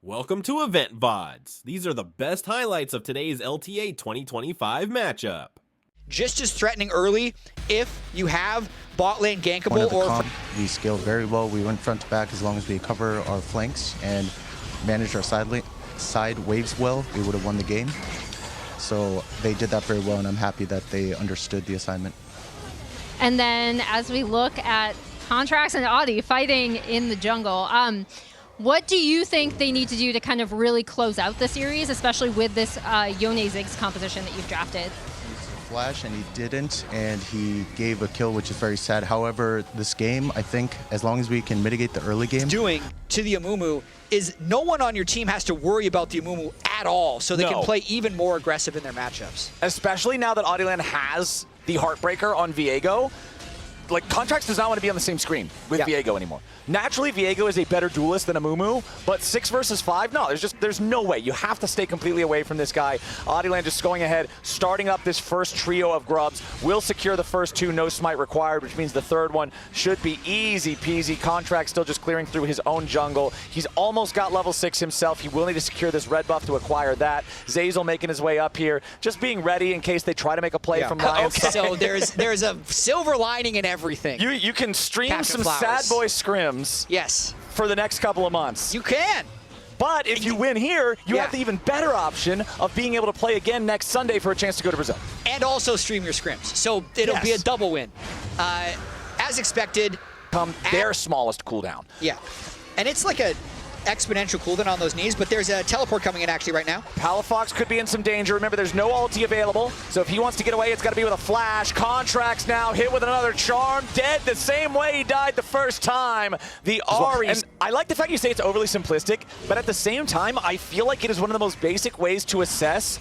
Welcome to Event VODs. These are the best highlights of today's LTA 2025 matchup. Just as threatening early if you have bot lane gankable or... We scaled very well. We went front to back as long as we cover our flanks and managed our side waves well. We would have won the game. So they did that very well, and I'm happy that they understood the assignment. And then as we look at Contracts and Audi fighting in the jungle, what do you think they need to do to kind of really close out the series, especially with this Yone Ziggs composition that you've drafted? Flash, and he didn't, and he gave a kill, which is very sad. However, this game, I think, as long as we can mitigate the early game... Doing to the Amumu is no one on your team has to worry about the Amumu at all, so they can play even more aggressive in their matchups. Especially now that Audieland has the Heartbreaker on Viego. Like, Contracts does not want to be on the same screen with Viego anymore. Naturally, Viego is a better duelist than Amumu, but 6 versus 5, no, there's no way. You have to stay completely away from this guy. Audieland just going ahead, starting up this first trio of grubs, will secure the first 2, no smite required, which means the third one should be easy peasy. Contract still just clearing through his own jungle. He's almost got level 6 himself. He will need to secure this red buff to acquire that. Zeyzal making his way up here, just being ready in case they try to make a play from Lion. Okay, so there's a silver lining in everything. You can stream Captain some Flowers. sad boy scrims. Yes. For the next couple of months. You can. But if you win here, you have the even better option of being able to play again next Sunday for a chance to go to Brazil. And also stream your scrims. So it'll be a double win. As expected. Their smallest cooldown. Yeah. And it's like a exponential cooldown on those knees, but there's a teleport coming in actually right now. Palafox could be in some danger. Remember, there's no ulti available, so if he wants to get away, it's got to be with a flash. Contracts now hit with another charm, dead the same way he died the first time. The Ahri. And I like the fact you say it's overly simplistic, but at the same time, I feel like it is one of the most basic ways to assess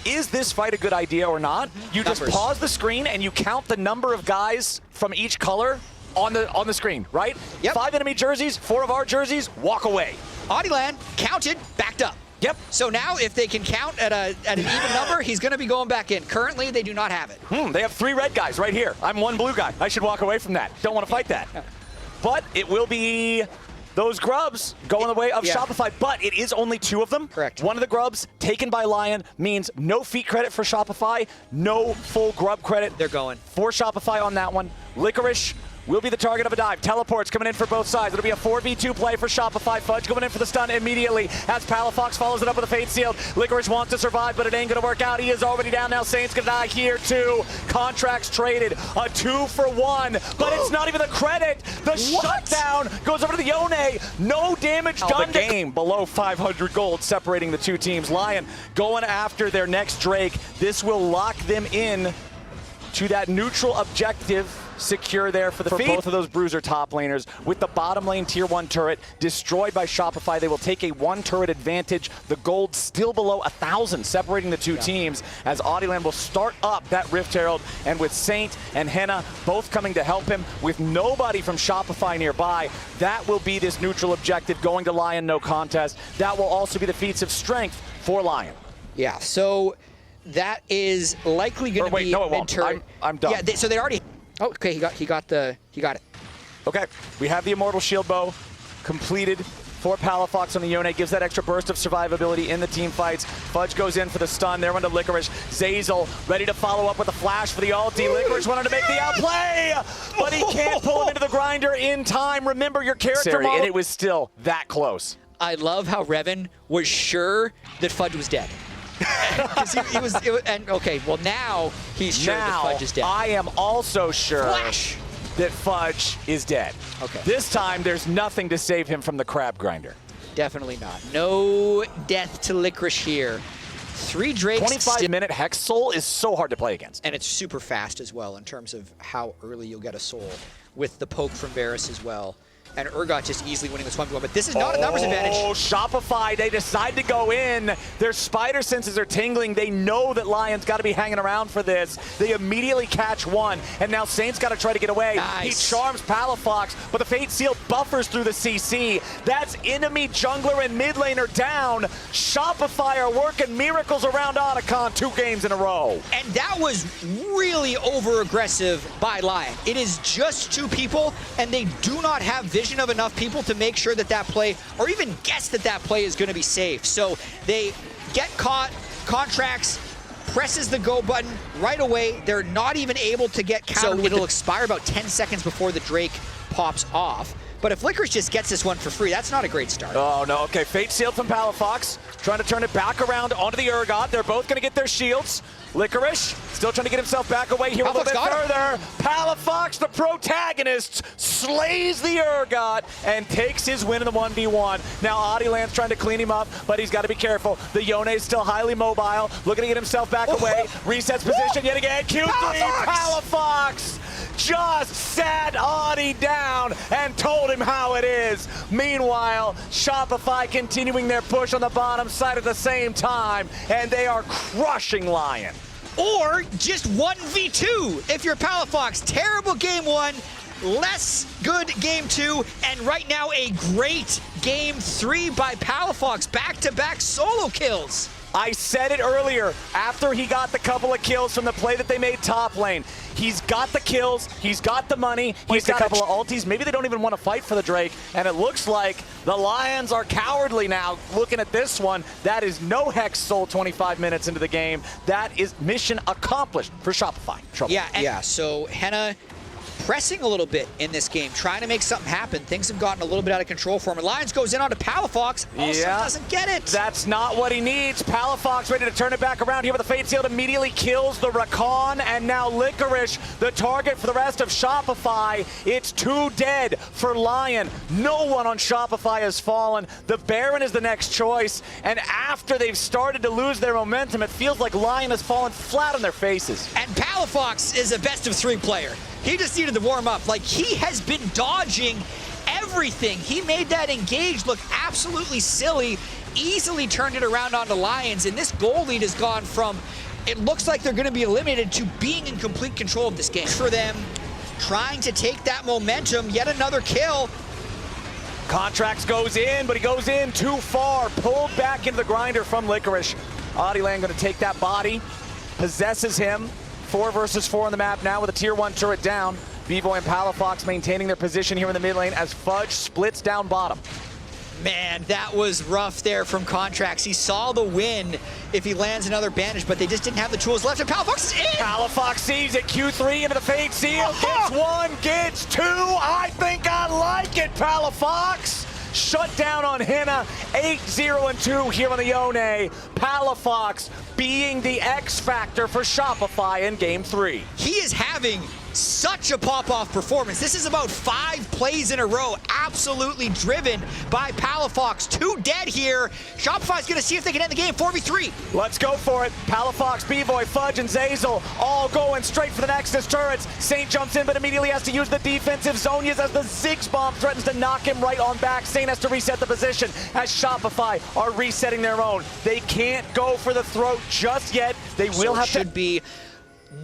is this fight a good idea or not? You just pause the screen and you count the number of guys from each color on the screen, right? Yep. 5 enemy jerseys, 4 of our jerseys, walk away. Audieland counted, backed up. Yep. So now if they can count at an even number, he's going to be going back in. Currently, they do not have it. They have 3 red guys right here. I'm 1 blue guy. I should walk away from that. Don't want to fight that. But it will be those grubs going the way of Shopify, but it is only 2 of them. Correct. One of the grubs taken by Lion means no feat credit for Shopify, no full grub credit. They're going. For Shopify on that one. Licorice will be the target of a dive. Teleports coming in for both sides. It'll be a 4v2 play for Shopify. Fudge going in for the stun immediately as Palafox follows it up with a Fate Sealed. Licorice wants to survive, but it ain't going to work out. He is already down now. Saint's going to die here too. Contracts traded. A 2-for-1, but it's not even the credit. The shutdown goes over to the Yone. No damage done. The game below 500 gold separating the 2 teams. Lion going after their next Drake. This will lock them in to that neutral objective. Secure there for both of those bruiser top laners. With the bottom lane tier 1 turret destroyed by Shopify, they will take a 1 turret advantage. The gold still below 1,000 separating the 2 teams as Audieland will start up that Rift Herald, and with Saint and Henna both coming to help him with nobody from Shopify nearby, that will be this neutral objective going to Lion, no contest. That will also be the feats of strength for Lion. Yeah, so that is likely going to be mid-turret. I'm done. Yeah, so they already... Oh, okay, he got it. Okay, we have the Immortal Shield Bow completed for Palafox on the Yone. Gives that extra burst of survivability in the team fights. Fudge goes in for the stun. There went to Licorice. Zeyzal ready to follow up with a flash for the ulti. Licorice wanted to make the outplay, but he can't pull him into the grinder in time. Remember your character model. And it was still that close. I love how Revan was sure that Fudge was dead. Okay, well now he's sure that Fudge is dead. I am also sure that Fudge is dead. Okay. This time there's nothing to save him from the crab grinder. Definitely not. No death to Licorice here. 3 Drakes. 25-minute Hex Soul is so hard to play against. And it's super fast as well in terms of how early you'll get a soul with the poke from Varus as well. And Urgot just easily winning this 1v1, but this is not a numbers advantage. Oh, Shopify, they decide to go in. Their spider senses are tingling. They know that Lion's got to be hanging around for this. They immediately catch 1, and now Saint's got to try to get away. Nice. He charms Palafox, but the Fate Seal buffers through the CC. That's enemy jungler and mid laner down. Shopify are working miracles around Otacon 2 games in a row. And that was really over-aggressive by Lion. It is just 2 people, and they do not have vision of enough people to make sure that that play, or even guess that that play is going to be safe. So they get caught, Contracts presses the go button right away. They're not even able to get countered. So it'll expire about 10 seconds before the Drake pops off. But if Licorice just gets this one for free, that's not a great start. Oh, no. Okay, Fate sealed from Palafox. Trying to turn it back around onto the Urgot. They're both going to get their shields. Licorice still trying to get himself back away here a little bit further. Palafox, the protagonist, slays the Urgot and takes his win in the 1v1. Now Adiland's trying to clean him up, but he's got to be careful. The Yone is still highly mobile, looking to get himself back away. Resets position yet again. Q3, Palafox just sat Adi down and told him how it is. Meanwhile, Shopify continuing their push on the bottom side at the same time, and they are crushing LYON. Or just 1v2 if you're Palafox. Terrible game 1, less good game 2, and right now a great game 3 by Palafox. Back-to-back solo kills. I said it earlier, after he got the couple of kills from the play that they made top lane. He's got the kills, he's got the money, he's got a couple of ultis. Maybe they don't even want to fight for the Drake, and it looks like the Lions are cowardly now. Looking at this one, that is no Hex soul 25 minutes into the game. That is mission accomplished for Shopify. Yeah, so Henna pressing a little bit in this game, trying to make something happen. Things have gotten a little bit out of control for him. And Lions goes in onto Palafox, also doesn't get it. That's not what he needs. Palafox ready to turn it back around here with the Fate Sealed, immediately kills the Rakan, and now Licorice, the target for the rest of Shopify. It's 2 dead for LYON. No one on Shopify has fallen. The Baron is the next choice, and after they've started to lose their momentum, it feels like LYON has fallen flat on their faces. And Palafox is a best-of-3 player. He just needed to warm up. Like, he has been dodging everything. He made that engage look absolutely silly, easily turned it around onto Lions, and this goal lead has gone from, it looks like they're going to be eliminated, to being in complete control of this game. For them, trying to take that momentum, yet another kill. Contracts goes in, but he goes in too far. Pulled back into the grinder from Licorice. Adiland going to take that body, possesses him. 4 versus 4 on the map now with a tier 1 turret down. B-Boy and Palafox maintaining their position here in the mid lane as Fudge splits down bottom. Man, that was rough there from Contracts. He saw the win if he lands another bandage, but they just didn't have the tools left, and Palafox is in! Palafox sees it, Q3 into the Fate Seal, gets 1, gets 2, I think I like it, Palafox! Shut down on Henna, 8-0-2 here on the Yone. Palafox being the X factor for Shopify in game 3. He is having such a pop-off performance. This is about 5 plays in a row, absolutely driven by Palafox. 2 dead here. Shopify's gonna see if they can end the game, 4v3. Let's go for it. Palafox, B-Boy, Fudge, and Zazel all going straight for the Nexus turrets. Saint jumps in, but immediately has to use the defensive Zonias as the Ziggs bomb threatens to knock him right on back. Saint has to reset the position as Shopify are resetting their own. They can't go for the throat just yet. They will have to. Should be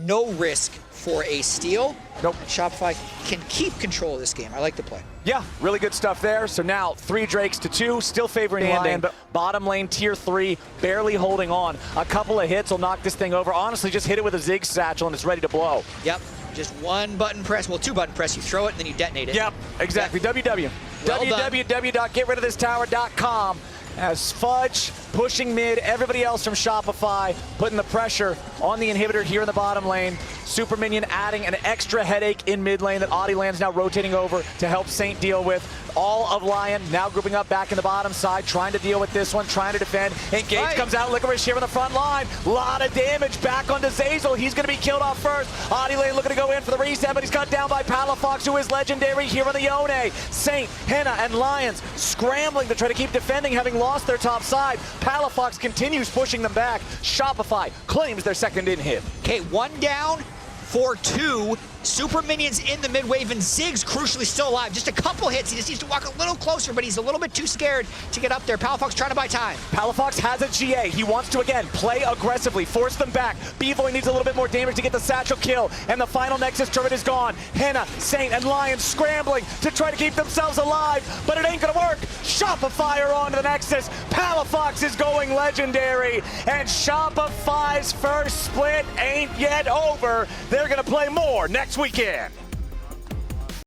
no risk for a steal. Nope. Shopify can keep control of this game. I like the play. Yeah, really good stuff there. So now 3 Drakes to 2, still favoring LYON, but bottom lane tier 3, barely holding on. A couple of hits will knock this thing over. Honestly, just hit it with a Ziggs satchel and it's ready to blow. Yep, just 1 button press, well 2 button press, you throw it and then you detonate it. Yep, exactly. Well www.getridofThistower.com. As Fudge pushing mid, everybody else from Shopify putting the pressure on the inhibitor here in the bottom lane. Super Minion adding an extra headache in mid lane that Adiland's now rotating over to help Saint deal with. All of LYON now grouping up back in the bottom side, trying to deal with this one, trying to defend. Engage comes out, Licorice here in the front line. Lot of damage back onto Zazel. He's going to be killed off first. Adiland looking to go in for the reset, but he's cut down by Palafox, who is legendary here on the Yone. Saint, Henna, and Lions scrambling to try to keep defending, having lost their top side. Palafox continues pushing them back. Shopify claims their second inhib. Okay, 1 down for 2. Super Minions in the mid wave, and Ziggs crucially still alive. Just a couple hits. He just needs to walk a little closer, but he's a little bit too scared to get up there. Palafox trying to buy time. Palafox has a GA. He wants to, again, play aggressively, force them back. B-Boy needs a little bit more damage to get the satchel kill, and the final Nexus turret is gone. Henna, Saint, and Lion scrambling to try to keep themselves alive, but it ain't gonna work. Shopify are onto the Nexus. Palafox is going legendary, and Shopify's first split ain't yet over. They're gonna play more next weekend.